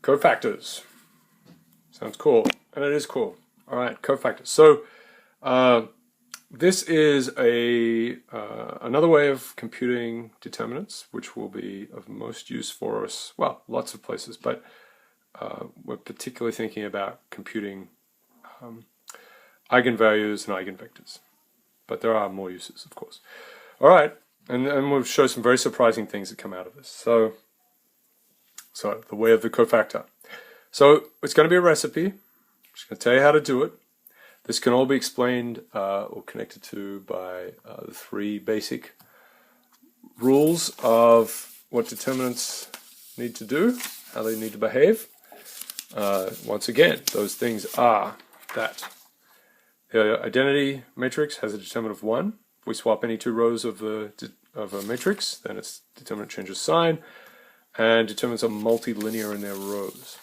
Cofactors. Sounds cool, and it is cool. All right, cofactors. So this is another way of computing determinants, which will be of most use for us. Well, lots of places, but we're particularly thinking about computing eigenvalues and eigenvectors. But there are more uses, of course. All right, and we'll show some very surprising things that come out of this. So the way of the cofactor. So it's going to be a recipe. I'm just going to tell you how to do it. This can all be explained or connected to by the three basic rules of what determinants need to do, how they need to behave. Once again, those things are that the identity matrix has a determinant of 1. If we swap any two rows of a matrix, then its determinant changes sign, and determinants are multilinear in their rows.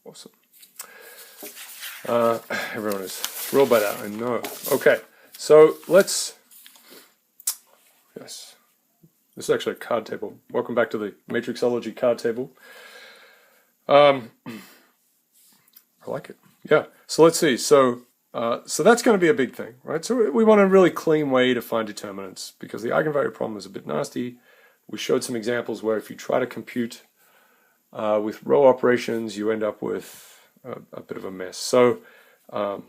Awesome. Everyone is thrilled by that, I know. Okay, so yes, this is actually a card table. Welcome back to the Matrixology card table. I like it. Yeah, so let's see. So that's going to be a big thing, right? So we want a really clean way to find determinants because the eigenvalue problem is a bit nasty. We showed some examples where if you try to compute with row operations, you end up with a bit of a mess. So, and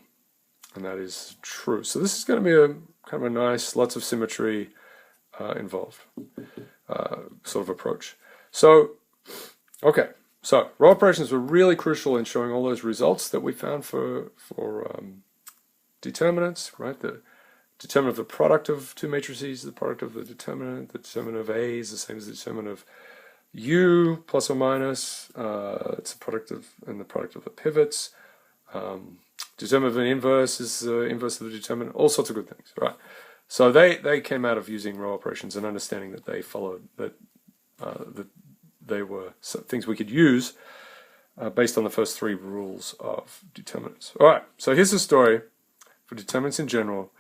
that is true. So this is going to be a kind of a nice, lots of symmetry involved sort of approach. So, okay. So row operations were really crucial in showing all those results that we found for determinants, right? The determinant of the product of two matrices, the product of the determinant of A is the same as the determinant of U plus or minus. It's a product of and the product of the pivots. Determinant of an inverse is the inverse of the determinant. All sorts of good things, right? So they came out of using row operations and understanding that they followed that they were things we could use based on the first three rules of determinants. All right. So here's the story for determinants in general.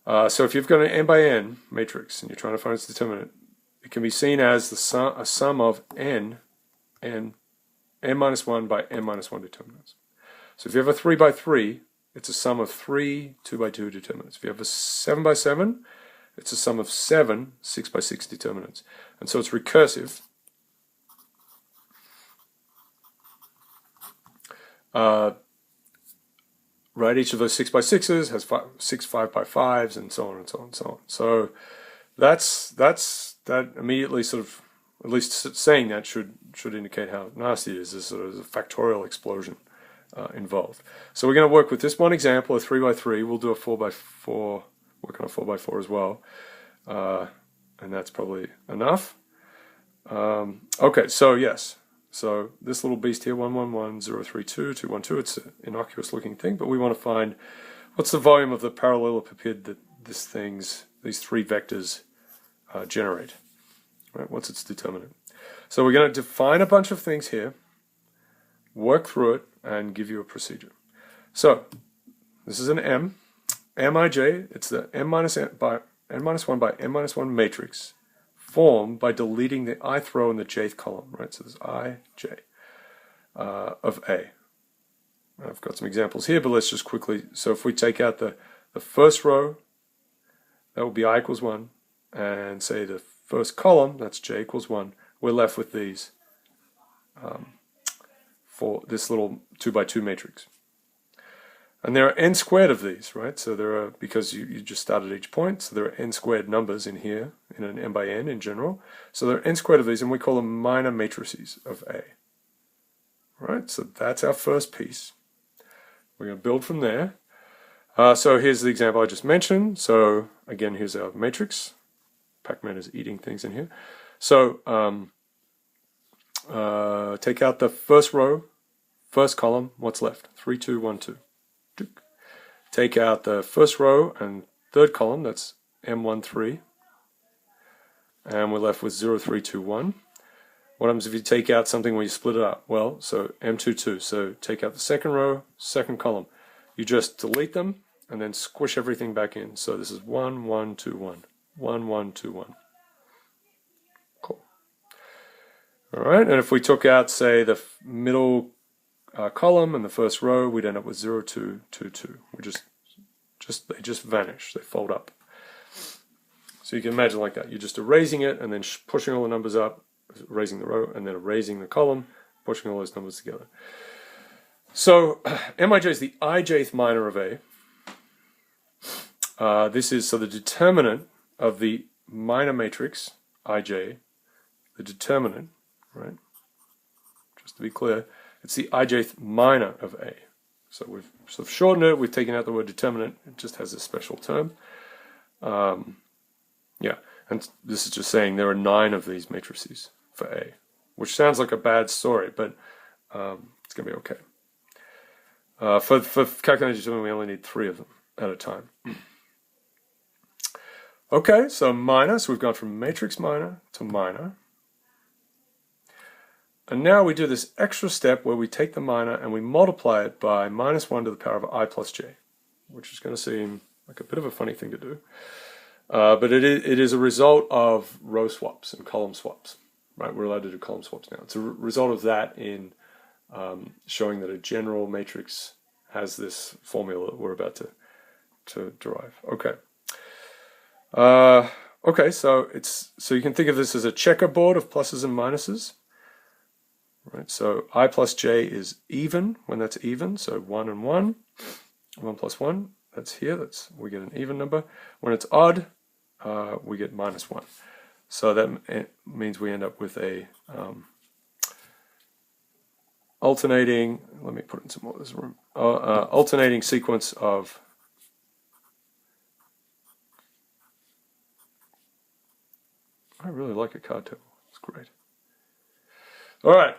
So if you've got an n by n matrix and you're trying to find its determinant, it can be seen as a sum of n minus 1 by n minus 1 determinants. So if you have a 3 by 3, it's a sum of 3 2 by 2 determinants. If you have a 7 by 7, it's a sum of 7 6 by 6 determinants. And so it's recursive. Right, each of those 6 by 6s has 6 5 by 5s, and so on and so on and so on. So that immediately sort of, at least saying that should indicate how nasty it is. There's sort of a factorial explosion involved. So we're going to work with this one example, a 3 by 3. We'll do a 4 by 4, work on a 4 by 4 as well, and that's probably enough. Okay, so yes. So this little beast here, 111,032, 212, it's an innocuous looking thing, but we want to find what's the volume of the parallelepiped that these three vectors generate. Right? What's its determinant? So we're going to define a bunch of things here, work through it, and give you a procedure. So this is an Mij, it's the n minus 1 by n minus 1 matrix, formed by deleting the ith row in the jth column, right? So there's I, j of A. I've got some examples here, but let's just quickly, so if we take out the first row, that will be I equals 1, and say the first column, that's j equals 1, we're left with these for this little 2 by 2 matrix. And there are n squared of these, right? So there are, because you just start at each point, so there are n squared numbers in here, in an n by n in general. So there are n squared of these, and we call them minor matrices of A. Right? So that's our first piece. We're going to build from there. So here's the example I just mentioned. So again, here's our matrix. Pac-Man is eating things in here. So take out the first row, first column, what's left? 3, 2, 1, 2. Take out the first row and third column, that's M13, and we're left with 0, 3, 2, 1. What happens if you take out something where you split it up? Well, so M22, so take out the second row, second column, you just delete them and then squish everything back in. So this is 1, 1, 2, 1. 1, 1, 2, 1. Cool. All right, and if we took out, say, the middle column and the first row, we'd end up with 0, 2, 2, 2. They just vanish. They fold up. So you can imagine like that. You're just erasing it and then pushing all the numbers up, erasing the row, and then erasing the column, pushing all those numbers together. So Mij is the ijth minor of A. This is so the determinant of the minor matrix Ij, the determinant, right? Just to be clear, it's the ijth minor of A. So we've sort of shortened it. We've taken out the word determinant. It just has a special term. Yeah, and this is just saying there are 9 of these matrices for A, which sounds like a bad story, but it's going to be okay. For calculating determinant, we only need 3 of them at a time. Okay, so minor, so we've gone from matrix minor to minor. And now we do this extra step where we take the minor and we multiply it by -1 to the power of I plus j, which is going to seem like a bit of a funny thing to do. But it is a result of row swaps and column swaps. Right, we're allowed to do column swaps now. It's a result of that in showing that a general matrix has this formula that we're about to derive. Okay. Okay, so you can think of this as a checkerboard of pluses and minuses. Right, so I plus j is even when that's even, so 1 and 1, 1 plus 1, that's here, we get an even number. When it's odd, we get -1. So that means we end up with a alternating, let me put in some more of this room, alternating sequence of I really like a card table, it's great. All right,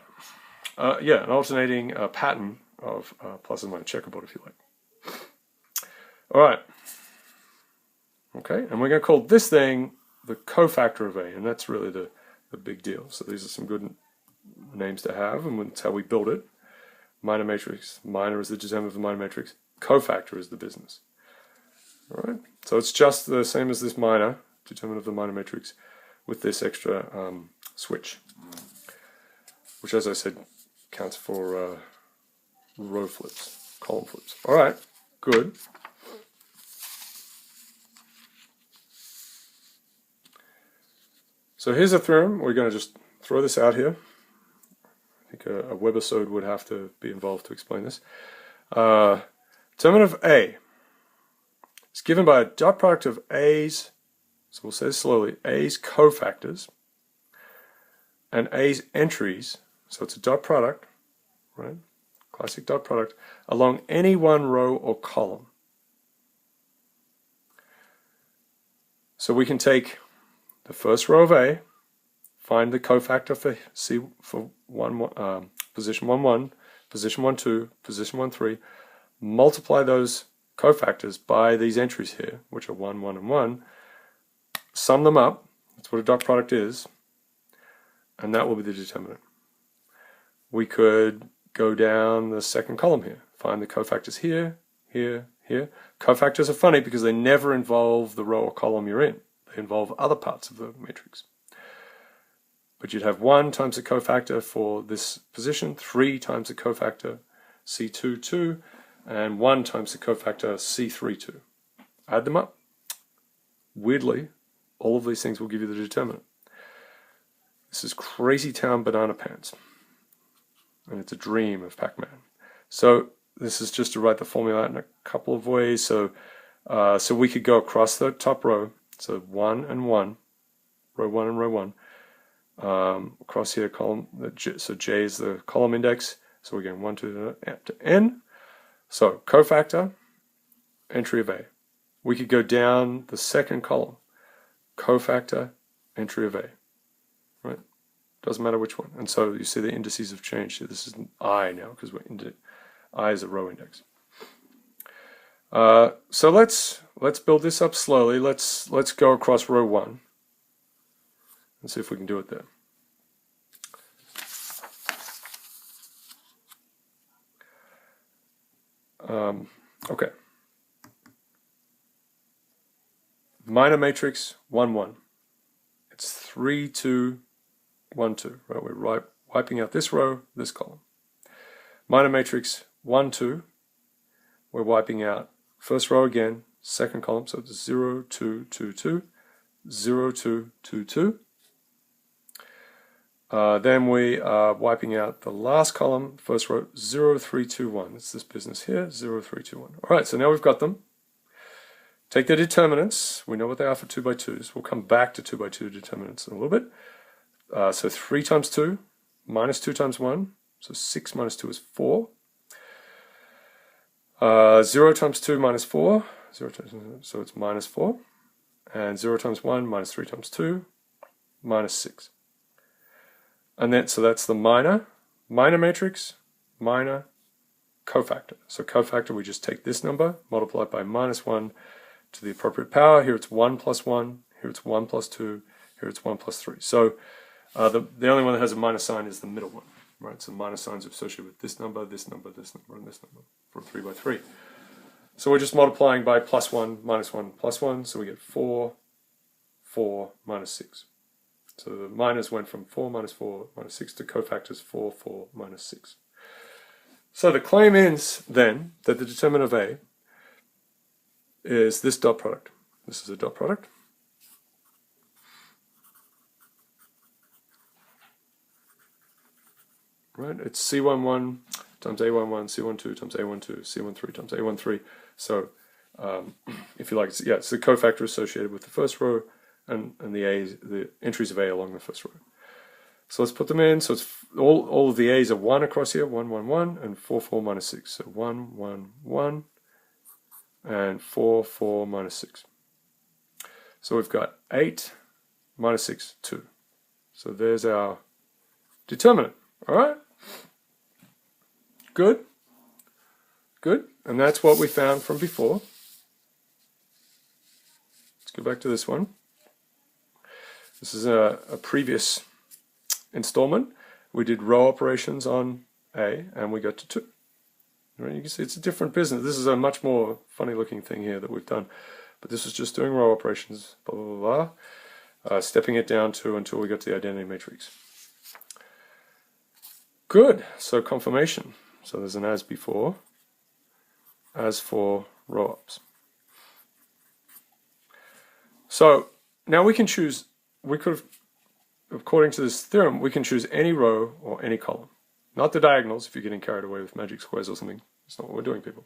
yeah, an alternating pattern of plus and minus checkerboard, if you like. All right, okay, and we're going to call this thing the cofactor of A, and that's really the big deal. So these are some good names to have, and that's how we build it. Minor matrix, minor is the determinant of the minor matrix, cofactor is the business. All right, so it's just the same as this minor, determinant of the minor matrix, with this extra switch, which, as I said, counts for row flips, column flips. All right, good. So here's a theorem. We're going to just throw this out here. I think a webisode would have to be involved to explain this. Determinant of A is given by a dot product of A's, so we'll say this slowly, A's cofactors and A's entries, so it's a dot product, right? Classic dot product, along any one row or column. So we can take the first row of A, find the cofactor for C for position 1, 1, position 1, 2, position 1, 3, multiply those cofactors by these entries here, which are 1, 1, and 1, sum them up, that's what a dot product is, and that will be the determinant. We could go down the second column here, find the cofactors here, here, here. Cofactors are funny because they never involve the row or column you're in. They involve other parts of the matrix. But you'd have 1 times the cofactor for this position, 3 times the cofactor C2, 2, and 1 times the cofactor C3, 2. Add them up. Weirdly, all of these things will give you the determinant. This is Crazy Town Banana Pants. And it's a dream of Pac-Man. So this is just to write the formula out in a couple of ways. So we could go across the top row. So 1 and 1, row 1 and row 1. Across here, column. So J is the column index. So we're going 1, 2 to N. So cofactor, entry of A. We could go down the second column. Cofactor, entry of A. Right? Doesn't matter which one. And so you see the indices have changed here. This is an I now because I is a row index. So let's build this up slowly. Let's go across row 1 and see if we can do it there. Okay. Minor matrix 1, 1. It's 3, 2, 1, 2. Right? We're wiping out this row, this column. Minor matrix 1, 2. We're wiping out first row again, second column, so it's 0, 2, 2, 2, 0, 2, 2, 2. Then we are wiping out the last column, first row, 0, 3, 2, 1. It's this business here, 0, 3, 2, 1. All right, so now we've got them. Take the determinants. We know what they are for 2 by 2s. We'll come back to 2 by 2 determinants in a little bit. So 3 times 2, minus 2 times 1. So 6 minus 2 is 4. 0 times 2 minus 4. 0 times, so it's minus 4. And 0 times 1 minus 3 times 2, minus 6. And then, so that's the minor matrix, minor cofactor. So cofactor, we just take this number, multiply it by minus 1 to the appropriate power. Here it's 1 plus 1, here it's 1 plus 2, here it's 1 plus 3. So the only one that has a minus sign is the middle one, right? So minus signs are associated with this number, this number, this number, and this number for 3 by 3. So we're just multiplying by plus 1, minus 1, plus 1, so we get 4, 4, minus 6. So the minors went from 4 minus 4 minus 6 to cofactors 4, 4, minus 6. So the claim is then that the determinant of A is this dot product. This is a dot product. Right? It's C11 times A11, C12 times A12, C13 times A13. So if you like, it's the cofactor associated with the first row and the entries of A along the first row. So let's put them in. So it's all of the A's are 1 across here, 1, 1, 1, and 4, 4, minus 6. So 1, 1, 1, and 4, 4, minus 6. So we've got 8 minus 6, 2. So there's our determinant. All right? Good? Good. And that's what we found from before. Let's go back to this one. This is a previous installment. We did row operations on A, and we got to 2. Right? You can see it's a different business. This is a much more funny looking thing here that we've done. But this was just doing row operations, blah, blah, blah, blah, stepping it down to until we got to the identity matrix. Good. So confirmation. So there's an as before, as for row ops. So now we can choose, we could have, according to this theorem, we can choose any row or any column. Not the diagonals if you're getting carried away with magic squares or something. That's not what we're doing, people.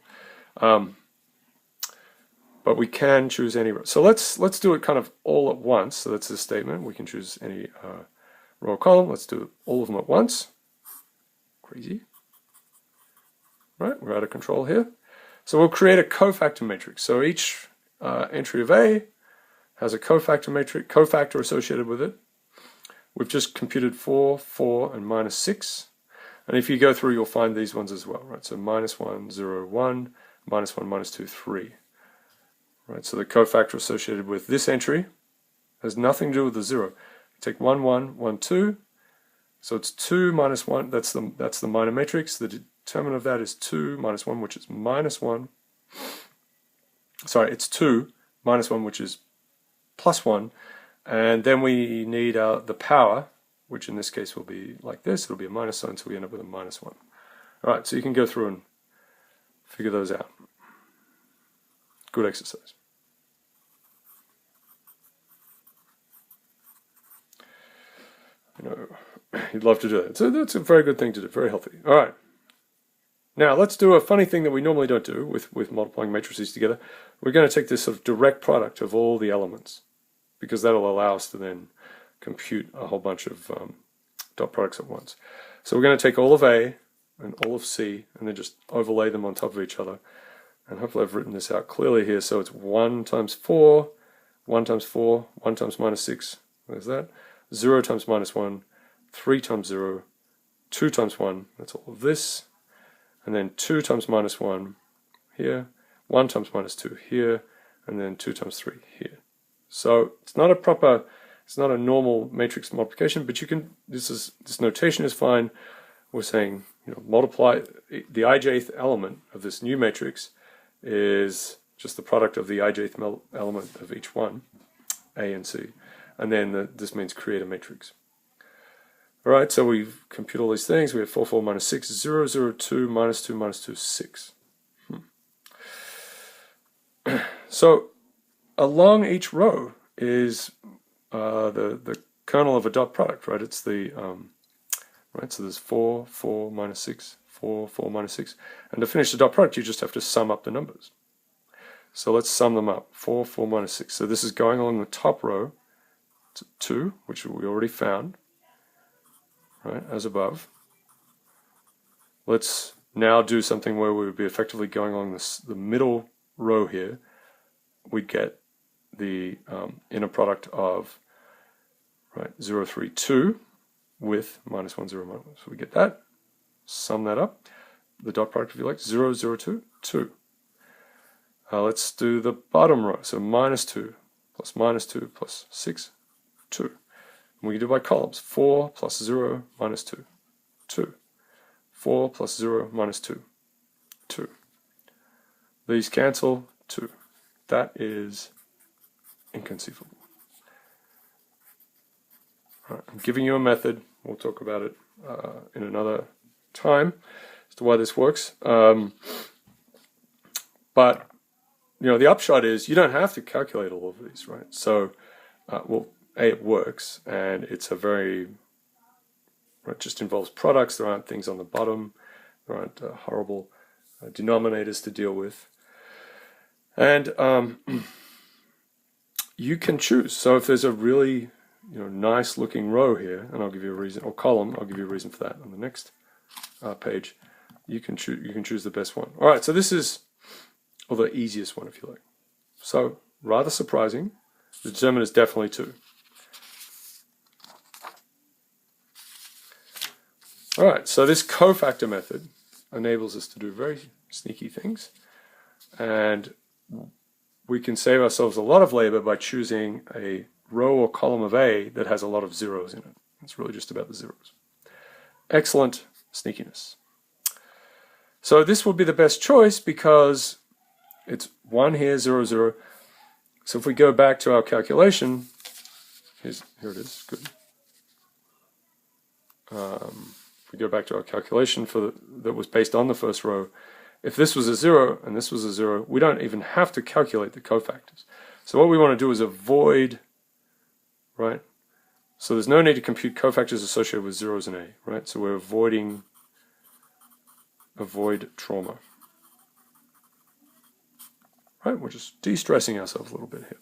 But we can choose any row. So let's do it kind of all at once. So that's this statement. We can choose any row or column. Let's do all of them at once. Crazy. Right, we're out of control here. So we'll create a cofactor matrix. So each entry of A has a cofactor associated with it. We've just computed 4, 4, and minus 6. And if you go through, you'll find these ones as well, right? So minus 1, 0, 1, minus 1, minus 2, 3. Right, so the cofactor associated with this entry has nothing to do with the 0. Take 1, 1, 1, 2. So it's 2 minus 1. That's the minor matrix. The determinant of that is 2 minus 1, which is minus 1. Sorry, it's 2 minus 1, which is plus 1. And then we need the power, which in this case will be like this. It'll be a minus sign, so we end up with a minus 1. All right, so you can go through and figure those out. Good exercise. You know, you'd love to do that. So that's a very good thing to do, very healthy. All right. Now let's do a funny thing that we normally don't do with multiplying matrices together. We're going to take this sort of direct product of all the elements, because that'll allow us to then compute a whole bunch of dot products at once. So we're going to take all of A and all of C and then just overlay them on top of each other. And hopefully I've written this out clearly here. So it's 1 times 4, 1 times 4, 1 times minus 6. There's that. 0 times minus 1, 3 times 0, 2 times 1. That's all of this. And then 2 times minus 1 here, 1 times minus 2 here, and then 2 times 3 here. So it's not a normal matrix multiplication, but you can, this notation is fine. We're saying, multiply the ijth element of this new matrix is just the product of the ijth element of each one, A and C, and then this means create a matrix. All right, so we compute all these things. We have 4, 4, minus 6, 0, 0, 2, minus 2, minus 2, 6. So along each row is the kernel of a dot product, right? It's the right. So there's 4, 4, minus 6, 4, 4, minus 6, and to finish the dot product, you just have to sum up the numbers. So let's sum them up. 4, 4, minus 6. So this is going along the top row to 2, which we already found, right, as above. Let's now do something where we would be effectively going along the middle row here. We'd get the inner product of 0, 3, 2 with minus 1, 0, minus 1. So we get that. Sum that up. The dot product, if you like, 0, 0, 2, 2. Let's do the bottom row. So minus 2 plus 6, 2. And we can do by columns. 4 plus 0 minus 2, 2. 4 plus 0 minus 2, 2. These cancel, 2. That is inconceivable. All right, I'm giving you a method. We'll talk about it in another time as to why this works. But the upshot is you don't have to calculate all of these, right? So, well, A, it works, and it's a very, it just involves products. There aren't things on the bottom. There aren't horrible denominators to deal with. And you can choose. So if there's a really nice looking row here, and I'll give you a reason, or column, I'll give you a reason for that on the next page. You can choose the best one. All right, so this is the easiest one, if you like. So rather surprising. The determinant is definitely 2. All right, so this cofactor method enables us to do very sneaky things, and we can save ourselves a lot of labor by choosing a row or column of A that has a lot of zeros in it. It's really just about the zeros. Excellent sneakiness. So this would be the best choice because it's 1 here, 0, 0. So if we go back to our calculation, here it is, good. If we go back to our calculation that was based on the first row, if this was a 0 and this was a 0, we don't even have to calculate the cofactors. So what we want to do is avoid, right? So there's no need to compute cofactors associated with zeros in A, right? So we're avoid trauma. Right, we're just de-stressing ourselves a little bit here.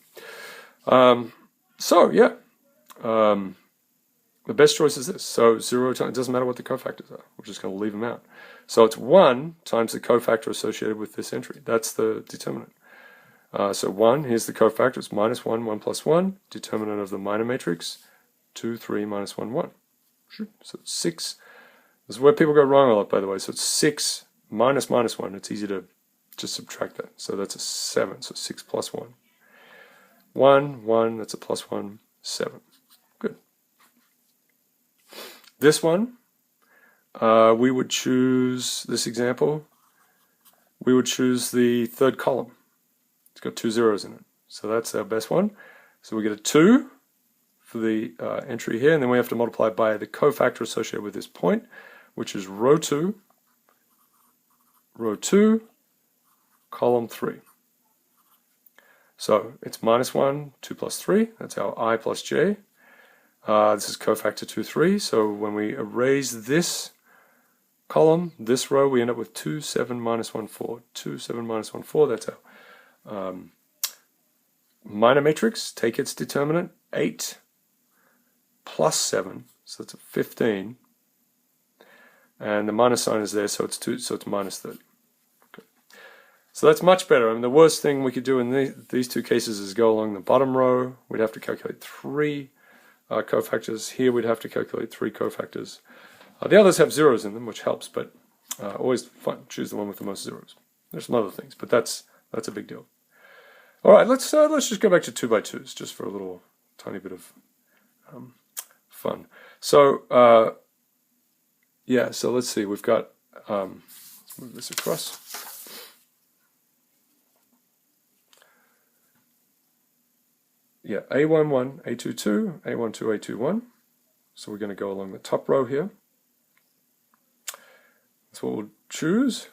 The best choice is this. So 0 times, it doesn't matter what the cofactors are. We're just going to leave them out. So it's 1 times the cofactor associated with this entry. That's the determinant. So 1, here's the cofactor. It's minus 1, 1 plus 1. Determinant of the minor matrix, 2, 3, minus 1, 1. So it's 6. This is where people go wrong a lot, by the way. So it's 6 minus 1. It's easy to just subtract that. So that's a 7. So 6 plus 1. 1, 1, that's a plus 1, 7. Good. This one, we would choose, this example, we would choose the third column. It's got 2 zeros in it. So that's our best one. So we get a 2 for the entry here, and then we have to multiply by the cofactor associated with this point, which is row 2, column 3. So it's minus 1, 2 plus 3. That's our I plus j. This is cofactor 2, 3. So when we erase this column, this row, we end up with 2, 7, minus 1, 4. 2, 7, minus 1, 4. That's our minor matrix. Take its determinant, 8 plus 7. So that's a 15. And the minus sign is there, so it's 2, so it's minus 30. Okay. So that's much better. I mean, the worst thing we could do in these two cases is go along the bottom row. We'd have to calculate 3 cofactors. Here we'd have to calculate 3 cofactors. The others have zeros in them, which helps, but always fun. Choose the one with the most zeros. There's some other things, but that's a big deal. All right, let's just go back to 2 by 2s, just for a little tiny bit of fun. So yeah, so let's see. We've got let's move this across. yeah, A11, A22, A12, A21. So we're going to go along the top row here. That's what we'll choose.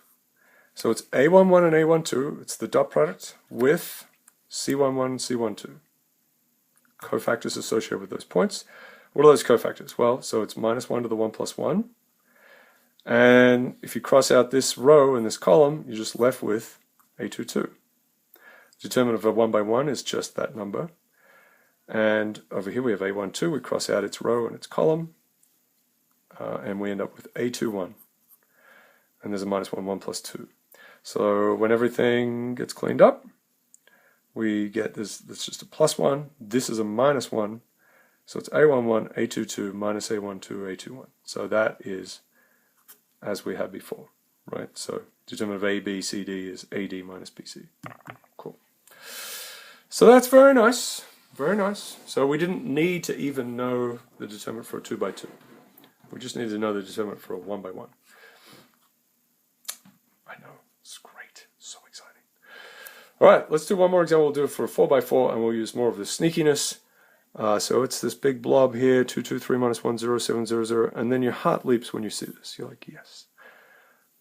So it's A11 and A12. It's the dot product with C11 and C12. Cofactors associated with those points. What are those cofactors? Well, so it's minus 1 to the 1 plus 1. And if you cross out this row and this column, you're just left with A22. Determinant of a 1 by 1 is just that number. And over here we have A12. We cross out its row and its column. And we end up with A21. And there's a minus 1, 1 plus 2. So when everything gets cleaned up, we get this, that's just a plus 1. This is a minus 1. So it's A11, A22, minus A12, A21. So that is as we had before, right? So determinant of A, B, C, D is AD minus BC. Cool. So that's very nice. Very nice. So we didn't need to even know the determinant for a 2 by 2. We just needed to know the determinant for a 1 by 1. I know. It's great. So exciting. All right, let's do one more example. We'll do it for a 4 by 4, and we'll use more of the sneakiness. So it's this big blob here, 2, 2, 3, minus 1, 0, 7, 0, 0, and then your heart leaps when you see this. You're like, yes,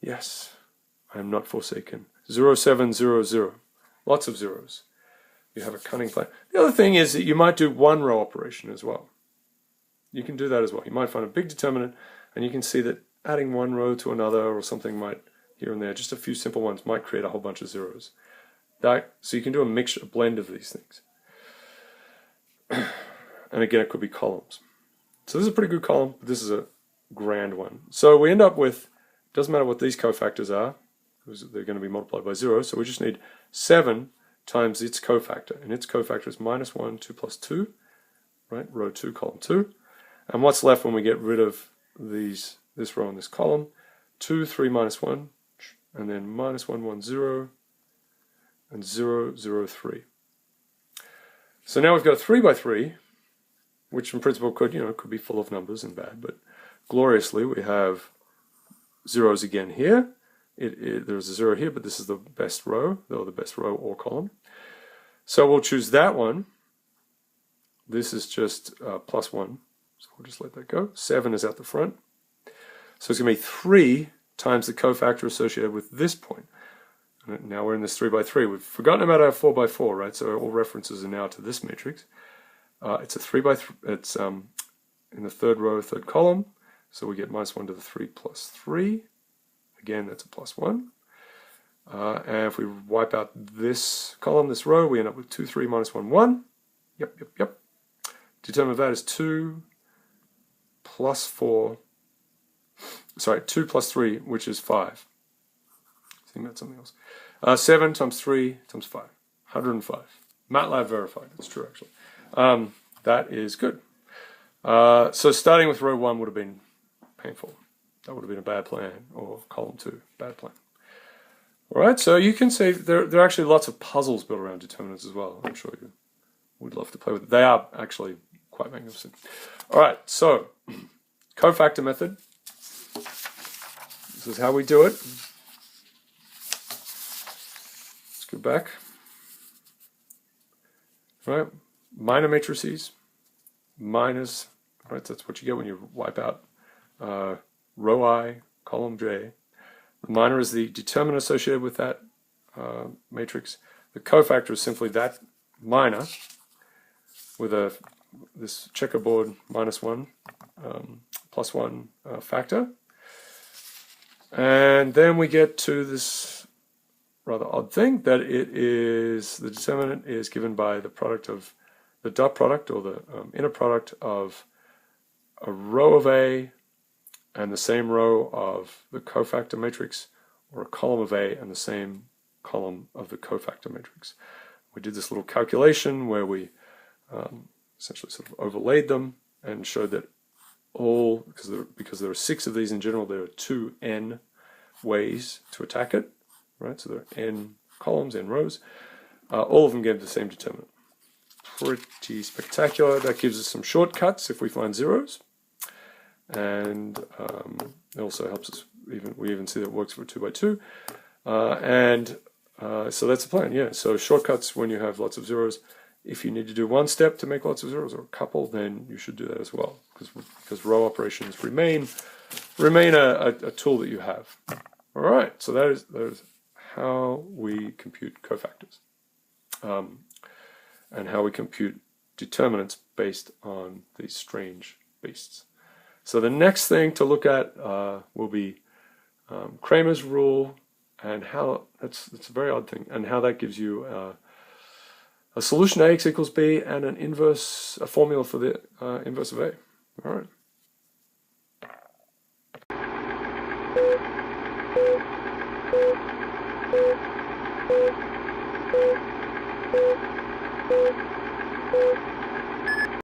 yes, I am not forsaken. 0, 7, 0, 0. Lots of zeros. You have a cunning plan. The other thing is that you might do one row operation as well. You can do that as well. You might find a big determinant, and you can see that adding one row to another or something might, here and there, just a few simple ones might create a whole bunch of zeros. So you can do a mixture, a blend of these things. And again, it could be columns. So this is a pretty good column, but this is a grand one. So we end up with, doesn't matter what these cofactors are, because they're going to be multiplied by 0, so we just need 7 times its cofactor. And its cofactor is minus 1, 2 plus 2, right? Row 2, column 2. And what's left when we get rid of this row and this column? 2, 3, minus 1, and then minus 1, 1, 0, and 0, 0, 3. So now we've got a 3 by 3, which in principle could be full of numbers and bad, but gloriously we have zeros again here. There's a 0 here, but this is the best row, or the best row or column. So we'll choose that one. This is just plus 1, so we'll just let that go. 7 is at the front. So it's going to be 3 times the cofactor associated with this point. And now we're in this 3 by 3. We've forgotten about our 4 by 4, right? So all references are now to this matrix. It's a 3 by 3. It's in the third row, third column. So we get minus 1 to the 3 plus 3. Again, that's a plus 1. And if we wipe out this column, this row, we end up with 2, 3, minus 1, 1. Yep, yep, yep. Determinant of that is 2 plus 4. Sorry, 2 plus 3, which is 5. I think that's something else. 7 times 3 times 5. 105. MATLAB verified. It's true, actually. That is good. So starting with row 1 would have been painful. That would have been a bad plan. Or column 2, bad plan. All right, so you can see there are actually lots of puzzles built around determinants as well. I'm sure you would love to play with it. They are actually quite magnificent. All right, so cofactor method. This is how we do it. Let's go back. All right, minor matrices, minus, right, that's what you get when you wipe out row I, column J. The minor is the determinant associated with that matrix. The cofactor is simply that minor with this checkerboard minus 1, plus 1 factor. And then we get to this rather odd thing that it is, the determinant is given by the product of the dot product or the inner product of a row of A and the same row of the cofactor matrix, or a column of A and the same column of the cofactor matrix. We did this little calculation where we essentially sort of overlaid them and showed that all, because there are 6 of these in general, there are 2n ways to attack it, right? So there are n columns, n rows. All of them gave the same determinant. Pretty spectacular. That gives us some shortcuts if we find zeros. And it also helps us, we even see that it works for 2 by 2. So that's the plan, yeah. So shortcuts when you have lots of zeros If you need to do one step to make lots of zeros, or a couple, then you should do that as well, because row operations remain a tool that you have. All right, so that is how we compute cofactors, and how we compute determinants based on these strange beasts. So the next thing to look at will be Cramer's rule, and how that's a very odd thing, and how that gives you a solution to AX equals B and a formula for the inverse of A. All right.